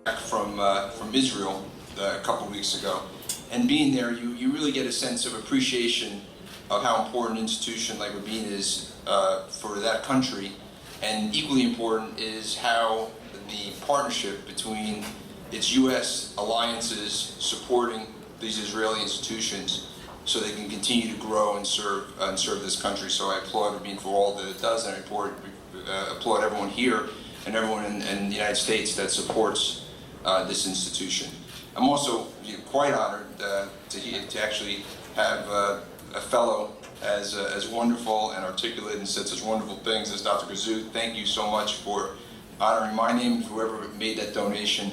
back from Israel a couple weeks ago, and being there, you really get a sense of appreciation of how important an institution like Rabin is for that country, and equally important is how the partnership between its U.S. alliances supporting these Israeli institutions so they can continue to grow and serve this country. So I applaud Rabin for all that it does, and I applaud everyone here and everyone in the United States that supports this institution. I'm also quite honored to actually have a fellow as wonderful and articulate and said such wonderful things as Dr. Gazoo. Thank you so much for honoring my name. Whoever made that donation,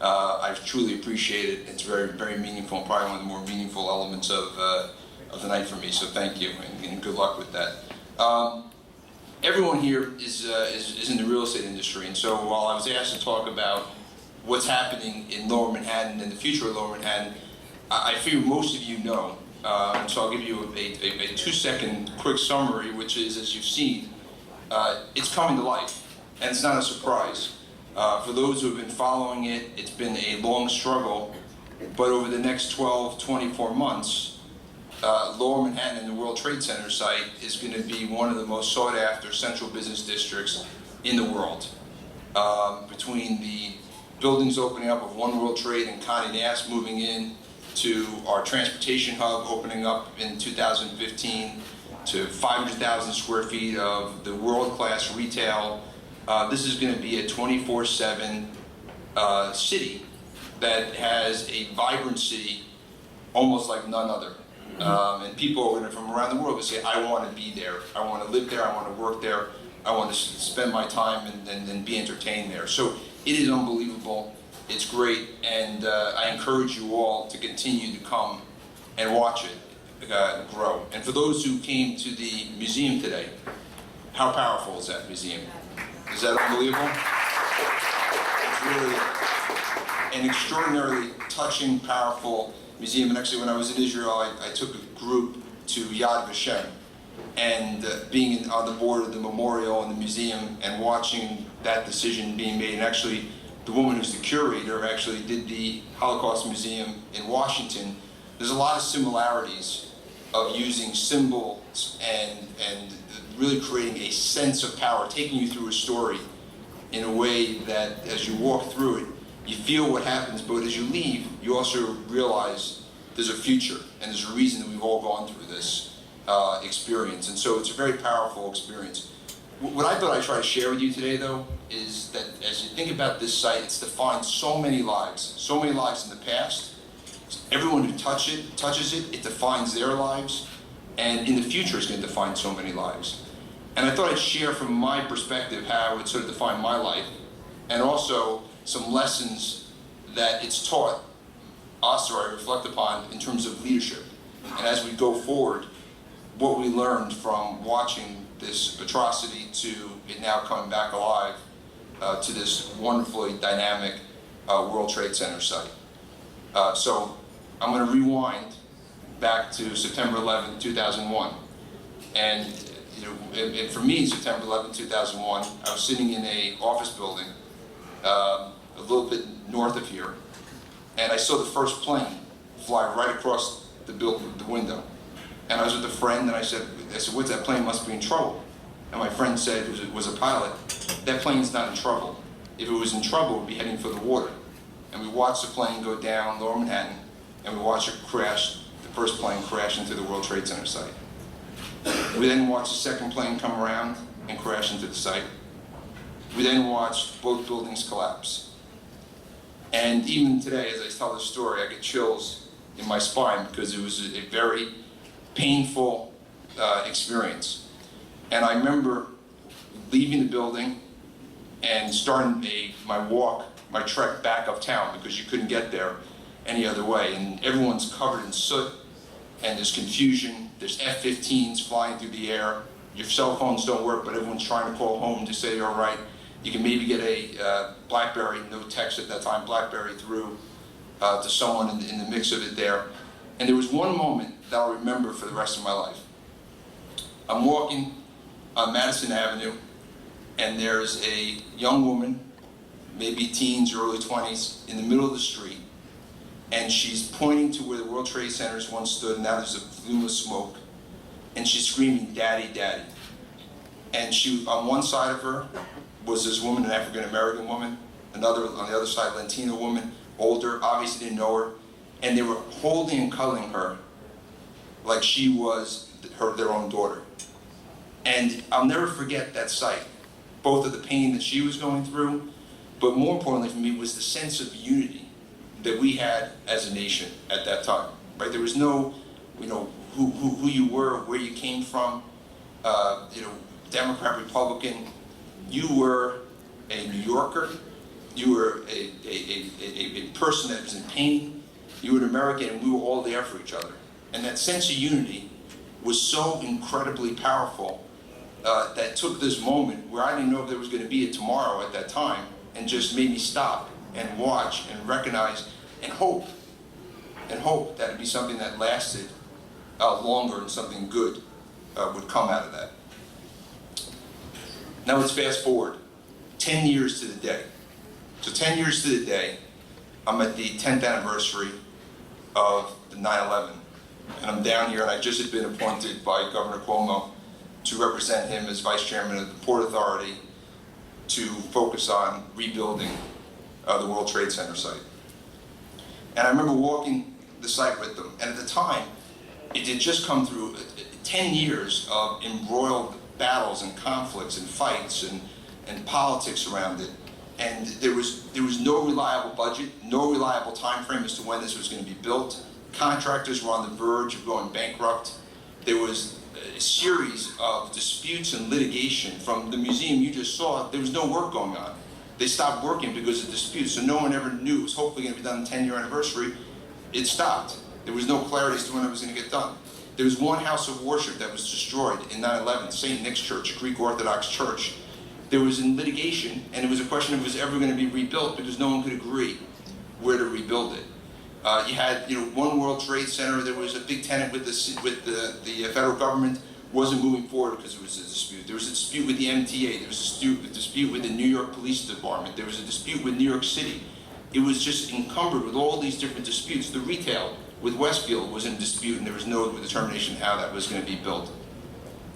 I truly appreciate it. It's very, very meaningful, and probably one of the more meaningful elements of the night for me. So thank you, and good luck with that. Everyone here is in the real estate industry, and so while I was asked to talk about what's happening in Lower Manhattan and the future of Lower Manhattan, I figure most of you know. And so I'll give you a 2-second quick summary, which is, as you've seen, it's coming to life, and it's not a surprise. For those who have been following it, it's been a long struggle, but over the next 12, 24 months, Lower Manhattan and the World Trade Center site is going to be one of the most sought-after central business districts in the world. Between the buildings opening up of One World Trade and Condé Nast moving in, to our transportation hub opening up in 2015, to 500,000 square feet of the world-class retail. This is going to be a 24/7 city that has a vibrancy almost like none other. And people from around the world will say, I want to be there, I want to live there, I want to work there, I want to spend my time and be entertained there. So it is unbelievable. It's great, and I encourage you all to continue to come and watch it grow. And for those who came to the museum today, how powerful is that museum? Is that unbelievable? It's really an extraordinarily touching, powerful museum. And actually, when I was in Israel, I took a group to Yad Vashem, and being on the board of the memorial and the museum and watching that decision being made, and actually the woman who's the curator actually did the Holocaust Museum in Washington. There's a lot of similarities of using symbols and really creating a sense of power, taking you through a story in a way that as you walk through it, you feel what happens, but as you leave, you also realize there's a future and there's a reason that we've all gone through this experience. And so it's a very powerful experience. What I thought I'd try to share with you today, though, is that as you think about this site, it's defined so many lives in the past. Everyone who touches it, it defines their lives, and in the future it's going to define so many lives. And I thought I'd share from my perspective how it sort of defined my life, and also some lessons that it's taught us, or I reflect upon, in terms of leadership. And as we go forward, what we learned from watching this atrocity to it now coming back alive to this wonderfully dynamic World Trade Center site. So I'm going to rewind back to September 11, 2001. And for me, September 11, 2001, I was sitting in an office building a little bit north of here, and I saw the first plane fly right across the window. And I was with a friend, and I said, what's that plane? Must be in trouble. And my friend said, it was a pilot, that plane's not in trouble. If it was in trouble, it would be heading for the water. And we watched the plane go down Lower Manhattan, and we watched it crash, the first plane crash into the World Trade Center site. We then watched the second plane come around and crash into the site. We then watched both buildings collapse. And even today, as I tell this story, I get chills in my spine because it was a very painful experience. And I remember leaving the building and starting my trek back uptown, because you couldn't get there any other way. And everyone's covered in soot, and there's confusion. There's F-15s flying through the air. Your cell phones don't work, but everyone's trying to call home to say you're all right. You can maybe get a BlackBerry, no text at that time, BlackBerry through to someone in the mix of it there. And there was one moment that I'll remember for the rest of my life. I'm walking on Madison Avenue, and there's a young woman, maybe teens, early 20s, in the middle of the street, and she's pointing to where the World Trade Centers once stood, and now there's a plume of smoke, and she's screaming, "Daddy, Daddy." And she, on one side of her was this woman, an African-American woman, another on the other side, Latina woman, older, obviously didn't know her, and they were holding and cuddling her like she was their own daughter. And I'll never forget that sight, both of the pain that she was going through, but more importantly for me was the sense of unity that we had as a nation at that time, right? There was no, who you were, where you came from, Democrat, Republican. You were a New Yorker. You were a person that was in pain. You were an American, and we were all there for each other. And that sense of unity was so incredibly powerful that took this moment where I didn't know if there was going to be a tomorrow at that time, and just made me stop and watch and recognize and hope that it'd be something that lasted longer and something good would come out of that. Now let's fast forward 10 years to the day. So 10 years to the day, I'm at the 10th anniversary of the 9/11. And I'm down here, and I just had been appointed by Governor Cuomo to represent him as Vice Chairman of the Port Authority to focus on rebuilding the World Trade Center site. And I remember walking the site with them, and at the time, it had just come through 10 years of embroiled battles and conflicts and fights and politics around it. And there was no reliable budget, no reliable time frame as to when this was going to be built. Contractors were on the verge of going bankrupt. There was a series of disputes and litigation. From the museum you just saw, there was no work going on. They stopped working because of disputes, so no one ever knew it was hopefully going to be done on the 10-year anniversary. It stopped. There was no clarity as to when it was going to get done. There was one house of worship that was destroyed in 9/11, St. Nick's Church, a Greek Orthodox church. There was in litigation, and it was a question of if it was ever going to be rebuilt because no one could agree where to rebuild it. You had, One World Trade Center. There was a big tenant with the federal government wasn't moving forward because there was a dispute. There was a dispute with the MTA. There was a dispute with the New York Police Department. There was a dispute with New York City. It was just encumbered with all these different disputes. The retail with Westfield was in dispute, and there was no determination how that was going to be built.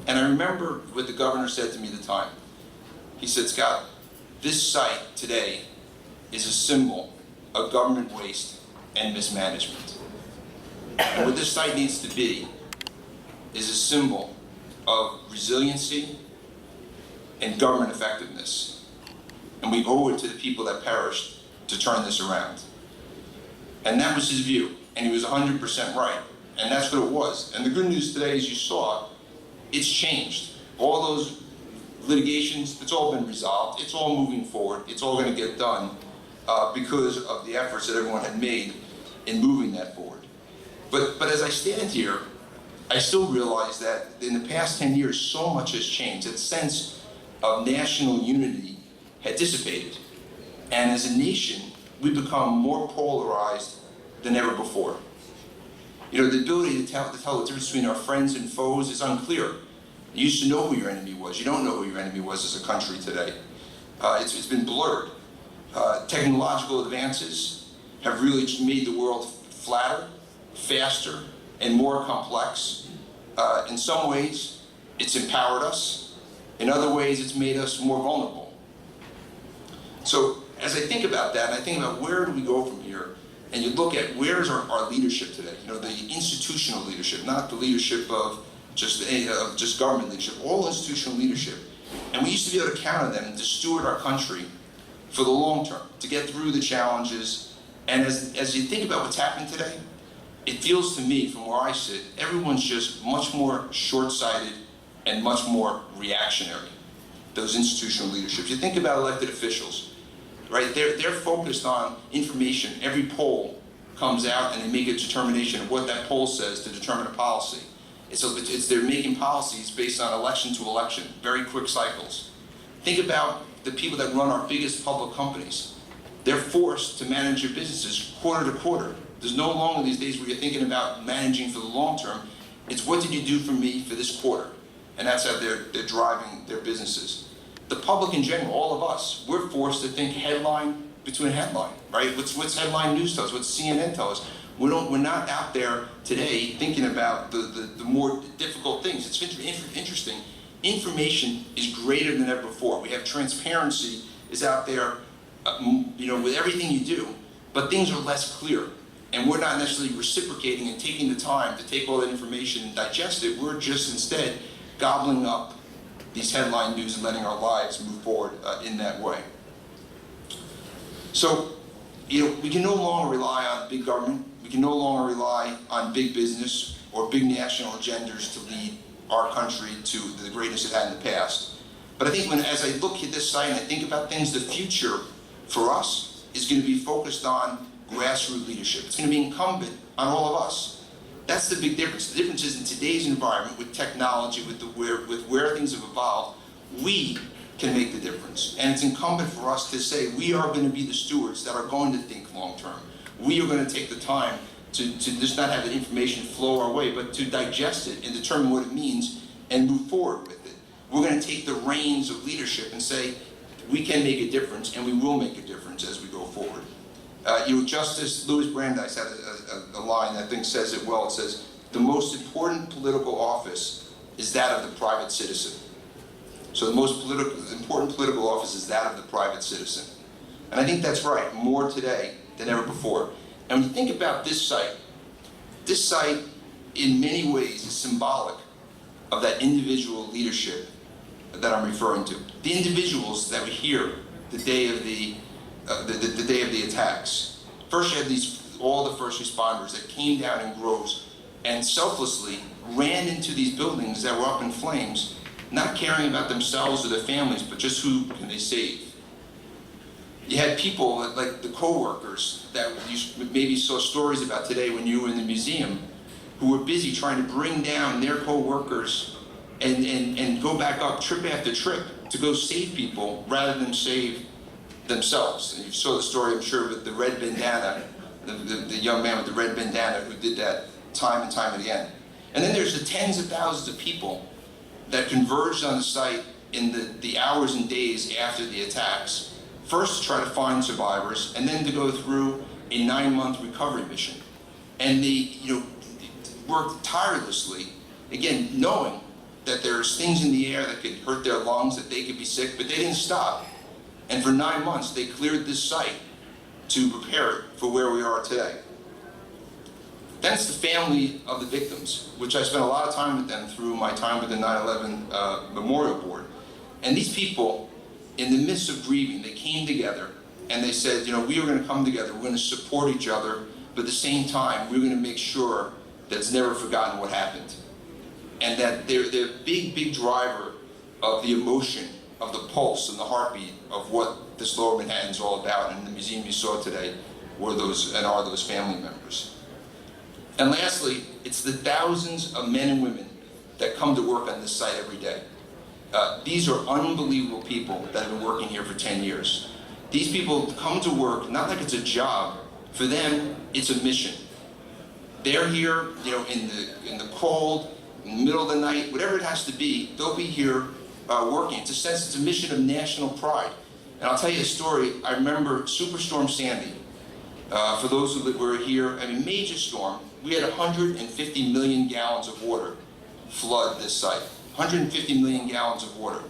And I remember what the governor said to me at the time. He said, "Scott, this site today is a symbol of government waste and mismanagement. And what this site needs to be is a symbol of resiliency and government effectiveness. And we owe it to the people that perished to turn this around." And that was his view, and he was 100% right. And that's what it was. And the good news today, as you saw, it's changed. All those litigations, it's all been resolved. It's all moving forward. It's all going to get done because of the efforts that everyone had made in moving that forward. But as I stand here, I still realize that in the past 10 years, so much has changed. That sense of national unity had dissipated. And as a nation, we've become more polarized than ever before. The ability to tell the difference between our friends and foes is unclear. You used to know who your enemy was. You don't know who your enemy was as a country today. It's been blurred. Technological advances have really made the world flatter, faster, and more complex. In some ways, it's empowered us. In other ways, it's made us more vulnerable. So as I think about that, and I think about where do we go from here, and you look at where's our leadership today, the institutional leadership, not the leadership of just government leadership, all institutional leadership. And we used to be able to count on them to steward our country for the long term, to get through the challenges. And as you think about what's happening today, it feels to me, from where I sit, everyone's just much more short-sighted and much more reactionary, those institutional leaderships. You think about elected officials, right? They're focused on information. Every poll comes out and they make a determination of what that poll says to determine a policy. They're making policies based on election to election, very quick cycles. Think about the people that run our biggest public companies. They're forced to manage their businesses quarter to quarter. There's no longer these days where you're thinking about managing for the long term. It's what did you do for me for this quarter? And that's how they're driving their businesses. the public in general, all of us, we're forced to think headline between headline, right? What's headline news tell us? What's CNN tell us? We're not out there today thinking about the more difficult things. It's interesting. Information is greater than ever before. We have transparency is out there, with everything you do, but things are less clear. And we're not necessarily reciprocating and taking the time to take all that information and digest it. We're just instead gobbling up these headline news and letting our lives move forward in that way. So, we can no longer rely on big government. We can no longer rely on big business or big national agendas to lead our country to the greatness it had in the past. But I think as I look at this site and I think about things, the future for us is going to be focused on grassroots leadership. It's going to be incumbent on all of us. That's the big difference. The difference is in today's environment with technology, with where things have evolved, we can make the difference. And it's incumbent for us to say we are going to be the stewards that are going to think long term. We are going to take the time to just not have the information flow our way, but to digest it and determine what it means and move forward with it. We're going to take the reins of leadership and say we can make a difference and we will make a difference as we go forward. Justice Louis Brandeis had a line that I think says it well. It says, the most important political office is that of the private citizen. So the most important political office is that of the private citizen. And I think that's right, more today than ever before. And when you think about this site in many ways is symbolic of that individual leadership that I'm referring to. The individuals that were here the day of the day of the attacks. First, you had all the first responders that came down in groves and selflessly ran into these buildings that were up in flames, not caring about themselves or their families, but just who can they save. You had people like the co-workers that you maybe saw stories about today when you were in the museum, who were busy trying to bring down their co-workers and go back up trip after trip to go save people rather than save themselves. And you saw the story, I'm sure, with the red bandana, the young man with the red bandana who did that time and time again. And then there's the tens of thousands of people that converged on the site in the hours and days after the attacks, first to try to find survivors, and then to go through a 9-month recovery mission. And they worked tirelessly, again, knowing that there's things in the air that could hurt their lungs, that they could be sick, but they didn't stop. And for 9 months, they cleared this site to prepare it for where we are today. That's the family of the victims, which I spent a lot of time with them through my time with the 9/11 Memorial Board. And these people, in the midst of grieving, they came together and they said, we are going to come together, we're going to support each other, but at the same time, we're going to make sure that it's never forgotten what happened. And that they're the big driver of the emotion, of the pulse and the heartbeat of what this Lower Manhattan is all about. And in the museum you saw today are those family members. And lastly, it's the thousands of men and women that come to work on this site every day. These are unbelievable people that have been working here for 10 years. These people come to work not like it's a job. For them, it's a mission. They're here, in the cold, in the middle of the night, whatever it has to be, they'll be here working. It's a mission of national pride. And I'll tell you a story. I remember Superstorm Sandy. For those who were here, major storm. We had 150 million gallons of water flood this site. 150 million gallons of water.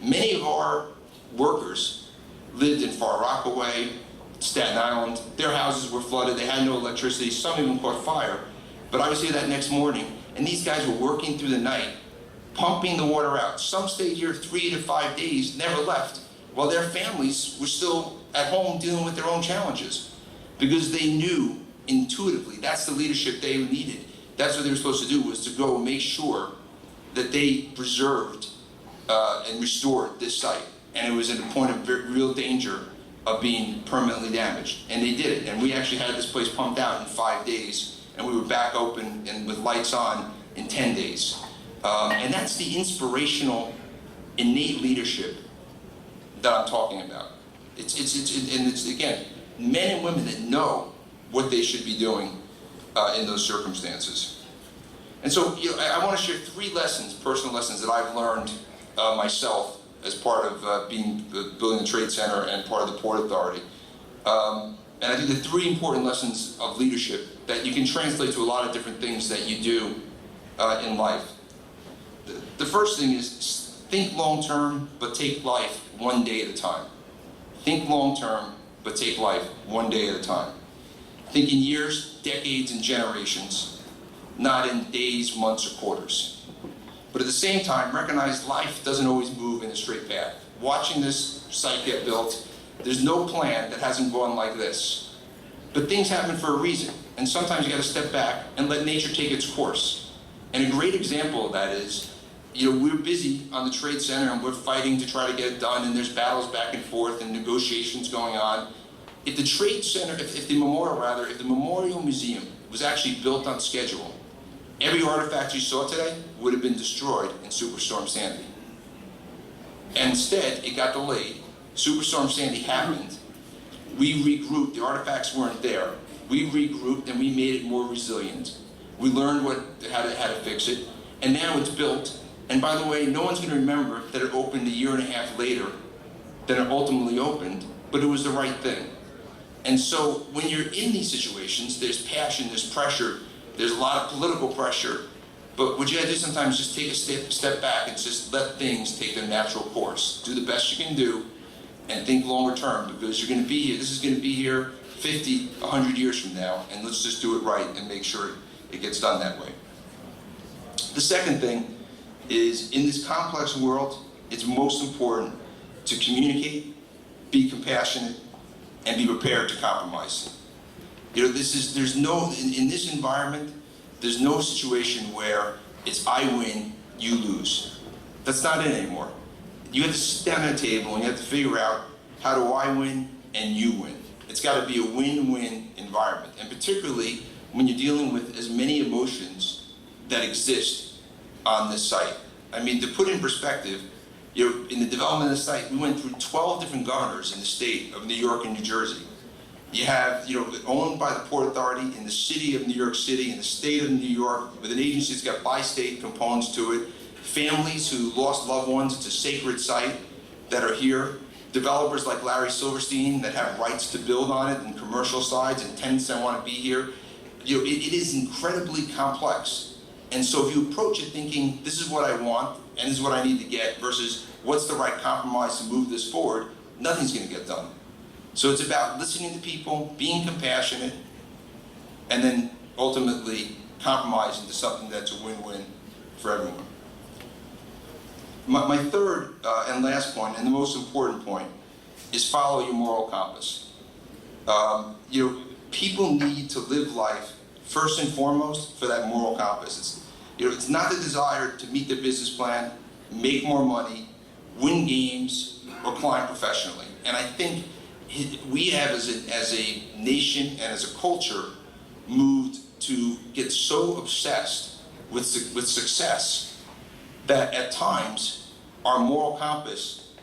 Many of our workers lived in Far Rockaway, Staten Island. Their houses were flooded. They had no electricity. Some even caught fire. But I was here that next morning, and these guys were working through the night, pumping the water out. Some stayed here 3 to 5 days, never left, while their families were still at home dealing with their own challenges. Because they knew intuitively that's the leadership they needed. That's what they were supposed to do, was to go make sure that they preserved and restored this site. And it was at a point of real danger of being permanently damaged. And they did it. And we actually had this place pumped out in 5 days. And we were back open and with lights on in 10 days. And that's the inspirational, innate leadership that I'm talking about. It's again, men and women that know what they should be doing in those circumstances. And so I want to share 3 lessons, personal lessons that I've learned myself as part of building the Trade Center and part of the Port Authority. And I think the three important lessons of leadership that you can translate to a lot of different things that you do in life. The first thing is think long-term, but take life one day at a time. Think long-term, but take life one day at a time. Think in years, decades, and generations, not in days, months, or quarters. But at the same time, recognize life doesn't always move in a straight path. Watching this site get built, there's no plan that hasn't gone like this. But things happen for a reason, and sometimes you got to step back and let nature take its course. And a great example of that is, we're busy on the Trade Center and we're fighting to try to get it done, and there's battles back and forth and negotiations going on. If the Trade Center, if the Memorial Museum was actually built on schedule, every artifact you saw today would have been destroyed in Superstorm Sandy. And instead, it got delayed. Superstorm Sandy happened. We regrouped. The artifacts weren't there. We regrouped and we made it more resilient. We learned how to fix it, and now it's built. And by the way, no one's going to remember that it opened a year and a half later than it ultimately opened, but it was the right thing. And so when you're in these situations, there's passion, there's pressure, there's a lot of political pressure, but what you gotta do sometimes is just take a step back and just let things take their natural course. Do the best you can do and think longer term, because you're gonna be here, this is gonna be here 50, 100 years from now, and let's just do it right and make sure it gets done that way. The second thing is, in this complex world, it's most important to communicate, be compassionate, and be prepared to compromise. In this environment, there's no situation where it's I win, you lose. That's not it anymore. You have to sit down at a table and you have to figure out, how do I win and you win? It's got to be a win-win environment, and particularly when you're dealing with as many emotions that exist on this site. I mean, to put in perspective, in the development of the site, we went through 12 different governors in the state of New York and New Jersey. You have, owned by the Port Authority in the city of New York City, in the state of New York, with an agency that's got bi-state components to it, families who lost loved ones. It's a sacred site that are here, developers like Larry Silverstein that have rights to build on it, and commercial sides, and tenants that want to be here. It is incredibly complex. And so if you approach it thinking, this is what I want, and this is what I need to get, versus what's the right compromise to move this forward, nothing's going to get done. So it's about listening to people, being compassionate, and then ultimately compromising to something that's a win-win for everyone. My third and last point, and the most important point, is follow your moral compass. People need to live life first and foremost for that moral compass. It's not the desire to meet their business plan, make more money, win games, or climb professionally. And I think we have, as a nation and as a culture, moved to get so obsessed with success that at times our moral compass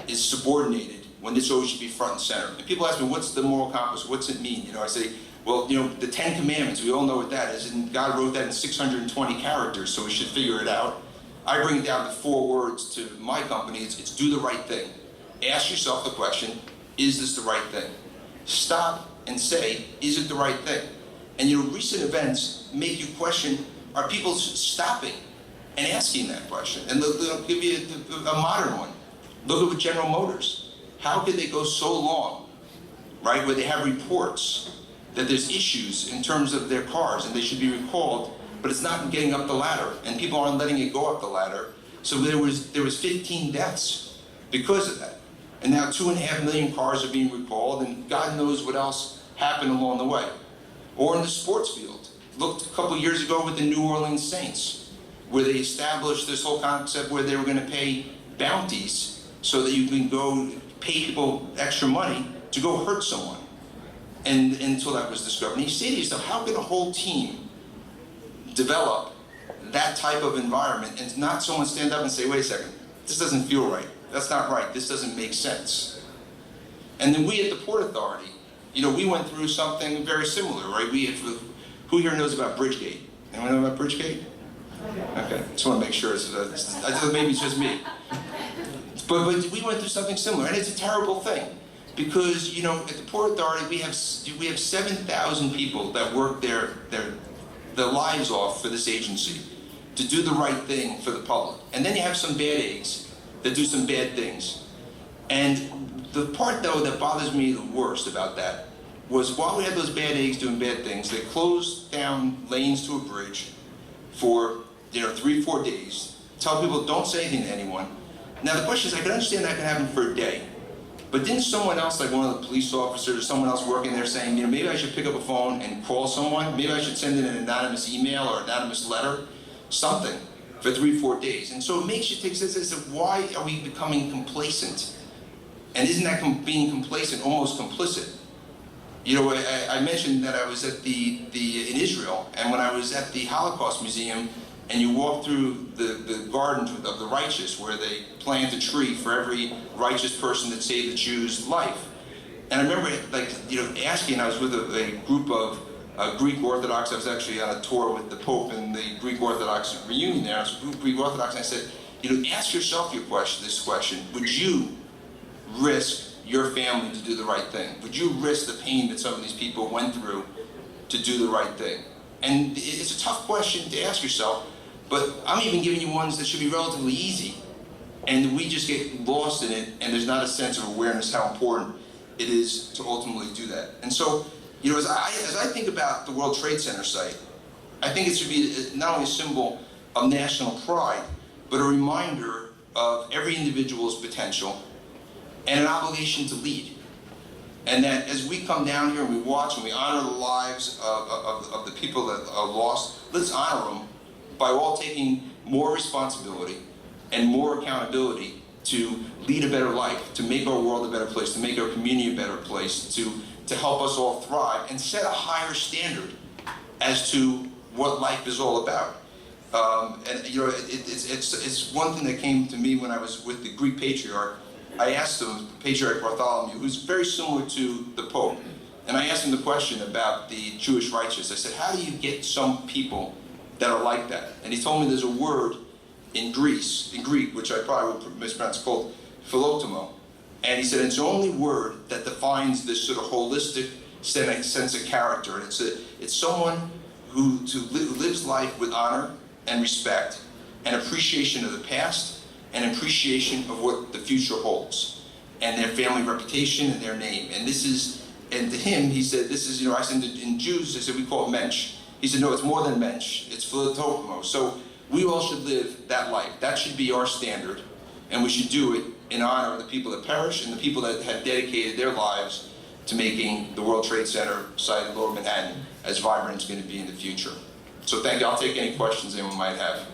is subordinated when this always should be front and center. And people ask me, what's the moral compass? What's it mean? I say, well, the 10 Commandments, we all know what that is, and God wrote that in 620 characters, so we should figure it out. I bring it down to 4 words to my company. It's do the right thing. Ask yourself the question, is this the right thing? Stop and say, is it the right thing? And recent events make you question, are people stopping and asking that question? And they'll give you a modern one. Look at General Motors. How could they go so long, right, where they have reports that there's issues in terms of their cars and they should be recalled, but it's not getting up the ladder, and people aren't letting it go up the ladder. So there was 15 deaths because of that. And now 2.5 million cars are being recalled, and God knows what else happened along the way. Or in the sports field. Looked a couple years ago with the New Orleans Saints, where they established this whole concept where they were going to pay bounties so that you can go pay people extra money to go hurt someone. And until that was discovered. And you say to yourself, how can a whole team develop that type of environment and not someone stand up and say, wait a second, this doesn't feel right. That's not right. This doesn't make sense. And then we at the Port Authority, we went through something very similar, right? Who here knows about Bridgegate? Anyone know about Bridgegate? Okay, just want to make sure. Maybe it's just me. But we went through something similar, and it's a terrible thing. Because, you know, at the Port Authority, we have 7,000 people that work their lives off for this agency to do the right thing for the public. And then you have some bad eggs that do some bad things. And the part, though, that bothers me the worst about that was while we had those bad eggs doing bad things, they closed down lanes to a bridge for, 3-4 days, tell people don't say anything to anyone. Now the question is, I can understand that can happen for a day. But didn't someone else, like one of the police officers or someone else working there saying, maybe I should pick up a phone and call someone, maybe I should send in an anonymous email or anonymous letter, something, for 3-4 days. And so it makes you take sense of why are we becoming complacent? And isn't that being complacent almost complicit? I mentioned that I was at in Israel, and when I was at the Holocaust Museum, and you walk through the garden of the righteous, where they plant a tree for every righteous person that saved the Jews' life. And I remember, asking, I was with a group of Greek Orthodox. I was actually on a tour with the Pope and the Greek Orthodox reunion there. I was with Greek Orthodox, and I said, ask yourself this question: would you risk your family to do the right thing? Would you risk the pain that some of these people went through to do the right thing? And it's a tough question to ask yourself. But I'm even giving you ones that should be relatively easy. And we just get lost in it, and there's not a sense of awareness how important it is to ultimately do that. And so, as I think about the World Trade Center site, I think it should be not only a symbol of national pride, but a reminder of every individual's potential and an obligation to lead. And that as we come down here and we watch and we honor the lives of the people that are lost, let's honor them by all taking more responsibility and more accountability to lead a better life, to make our world a better place, to make our community a better place, to help us all thrive, and set a higher standard as to what life is all about. It's one thing that came to me when I was with the Greek Patriarch. I asked him, Patriarch Bartholomew, who's very similar to the Pope, and I asked him the question about the Jewish righteous. I said, how do you get some people that are like that? And he told me there's a word in Greek, which I probably will mispronounce, called philotomo. And he said it's the only word that defines this sort of holistic sense of character. And it's someone who lives life with honor and respect and appreciation of the past and appreciation of what the future holds and their family reputation and their name. And to him, he said, this is, I said in Jews, I said, we call it mensch. He said, no, it's more than mensch, it's philotomo. So we all should live that life. That should be our standard, and we should do it in honor of the people that perished and the people that had dedicated their lives to making the World Trade Center site in Lower Manhattan as vibrant as it's going to be in the future. So thank you. I'll take any questions anyone might have.